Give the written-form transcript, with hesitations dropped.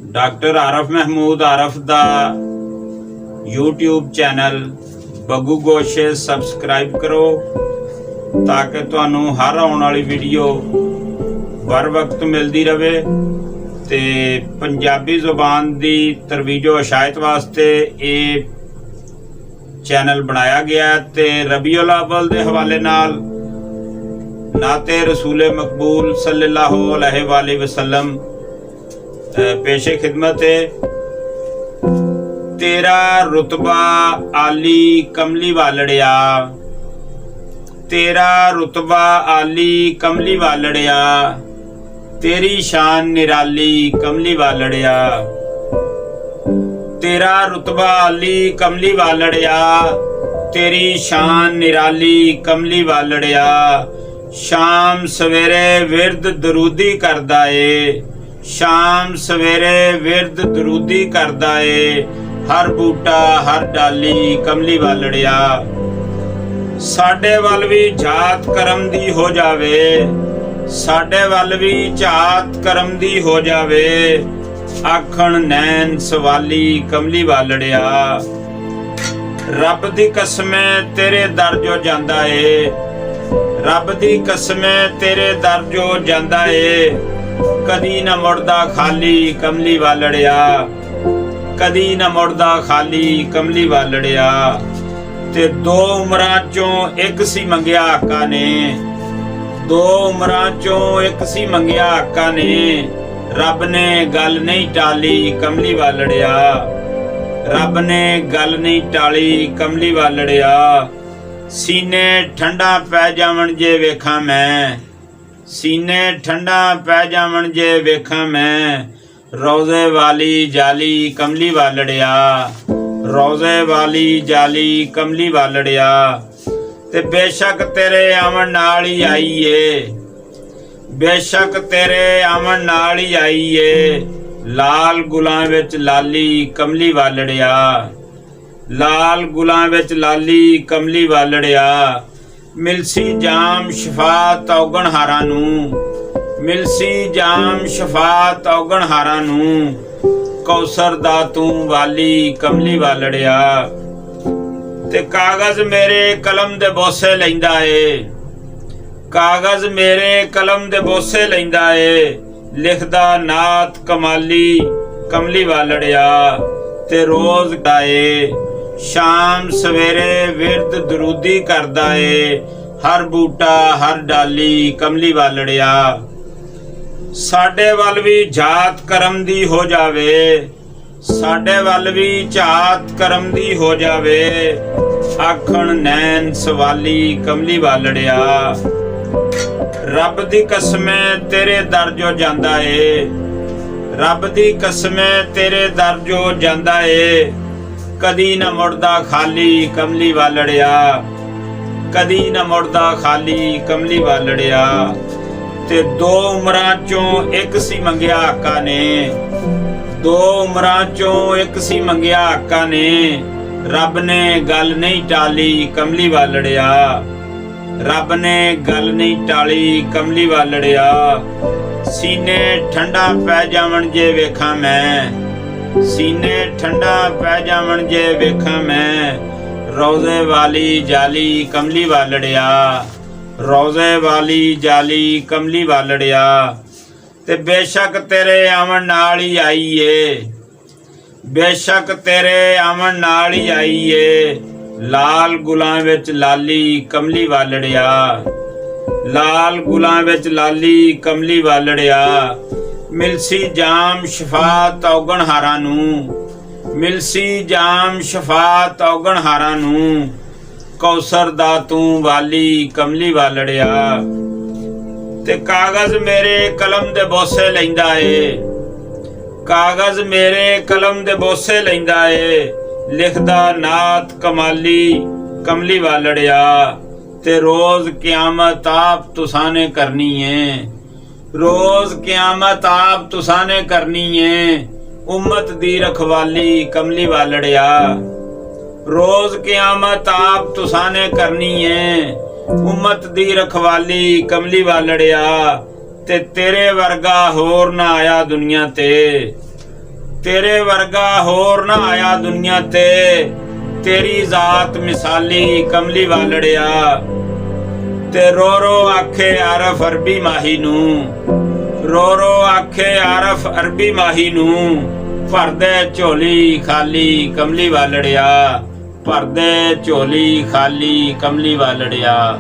Doctor आरफ महमूद आरफ दा YouTube channel बग्गू गोशे subscribe करो ताकि तुहानू हर आने वाली वीडियो बर वक्त मिलती रहे। ते पंजाबी जुबान की तरवीजो अशायत वास्ते ये चैनल बनाया गया। ते रबीउल अव्वल के हवाले नाल नाते रसूले मकबूल सल्लल्लाहु अलैहि वसल्लम पेशे खिदमत है। तेरा रुतबा आली कमली वालड़िया, तेरा रुतबा आली कमली वालड़िया, तेरी शान निराली कमली वालड़िया। तेरा रुतबा आली कमली वालड़िया, तेरी शान निराली कमली वालड़िया। शाम सवेरे विरद दरूदी करदा ए, शाम सवेरे विरद दरूदी करदा ए। हर बूटा हर डाली कमली वालड़िया। साडे वल भी जात करम दी हो जावे, साडे वल भी जात करम दी हो जावे। आखण नैन सवाली कमली वालड़िया। रब दी कसमे तेरे दर जो जांदा ए, रब दी कसमे तेरे दर जो जांदा ए। कदी न मुड़दा खाली कमली वालड़िया, कदी न मुड़दा खाली कमली वालड़िया। ते दो उमरां चों एक सी मंगिया आका ने, दो उमरां चों एक सी मंगिया आका ने। रब ने गल नहीं टाली कमली वालड़िया, रब ने गल नहीं टाली कमली वालड़िया। सीने ठंडा पै जावन जे वेखां मैं, सीने ठंडा पै जावन जे वेखां मैं। रोज़े वाली जाली कमली वालड़िया, रोज़े वाली जाली कमली वालड़िया। ते बेशक तेरे आवन नाल ही आई ए, बेशक तेरे आवन नाल ही आई ए। लाल गुलां विच लाली कमली वालड़िया, लाल गुलां विच लाली कमली वालड़िया। मिलसी जाम शफात औगण हारां नू, मिलसी जाम शफात औगण हारां नू। कौसर दा तू वाली कमली वालड़िया। ते कागज मेरे कलम दे बोसे लैंदा ए, कागज मेरे कलम दे बोसे लैंदा ए। लिखदा नात कमाली कमली वालड़िया। ते रोज गाए शाम सवेरे विरद दरूदी करदा ए। हर बूटा हर डाली कमली वालड़िया। साडे वल भी जात करम दी हो जावे, साडे वल भी जात करम दी हो जावे। आखण नैन सवाली कमली वालड़िया। रब दी कसमे तेरे दर जो जांदा ए, रब दी कसमे तेरे दर जो जांदा ए। कदी न मुड़दा खाली कमली वालड़िया, कदी न मुड़दा खाली कमली वालड़िया। ते दो उमरां चों एक सी मंगिया आका ने, दो उमरां चों एक सी मंगिया आका ने। रब ने गल नहीं टाली कमली वालड़िया, रब ने गल नहीं टाली कमली वालड़िया। सीने ठंडा पै जावन जे वेखां मैं, सीने ठंडा पै जावन जे वेखां मैं। रोज़े वाली जाली कमली वालड़िया, रोज़े वाली जाली कमली वालड़िया। ते बेशक तेरे आवन नाल ही आई ए, बेशक तेरे आवन नाल ही आई ए। लाल गुलां विच लाली कमली वालड़िया, लाल गुलां विच लाली कमली वालड़िया। मिलसी जाम शफात औगण हारां नू, मिलसी जाम शफात औगण हारां नू। कौसर दा तू वाली कमली वालड़िया। ते कागज मेरे कलम दे बोसे लैंदा ए, कागज मेरे कलम दे बोसे लैंदा ए। लिखदा नात कमाली कमली वालड़िया। ते रोज क़यामत आप तुसां ने करनी है, रोज क़यामत आप तुसां ने करनी है। उम्मत दी रखवाली कमली वालड़िया। रोज क़यामत आप तुसां ने करनी है। उम्मत दी रखवाली कमली वालड़िया। ते तेरे वर्गा होर ना आया दुनिया ते, ਤੇਰੇ ਵਰਗਾ ਹੋਰ ਨਾ ਆਇਆ ਦੁਨੀਆ ਤੇ, ਤੇਰੀ ਜ਼ਾਤ ਮਿਸਾਲੀ ਕਮਲੀ ਵਾਲੜਿਆ। ਤੇ ਰੋ ਰੋ ਆਖੇ ਆਰਫ ਅਰਬੀ ਮਾਹੀ ਨੂੰ, ਰੋ ਰੋ ਆਖੇ ਆਰਫ ਅਰਬੀ ਮਾਹੀ ਨੂੰ, ਭਰਦੇ ਝੋਲੀ ਖਾਲੀ ਕਮਲੀ ਵਾਲੜਿਆ, ਭਰਦੇ ਝੋਲੀ ਖਾਲੀ ਕਮਲੀ ਵਾਲੜਿਆ।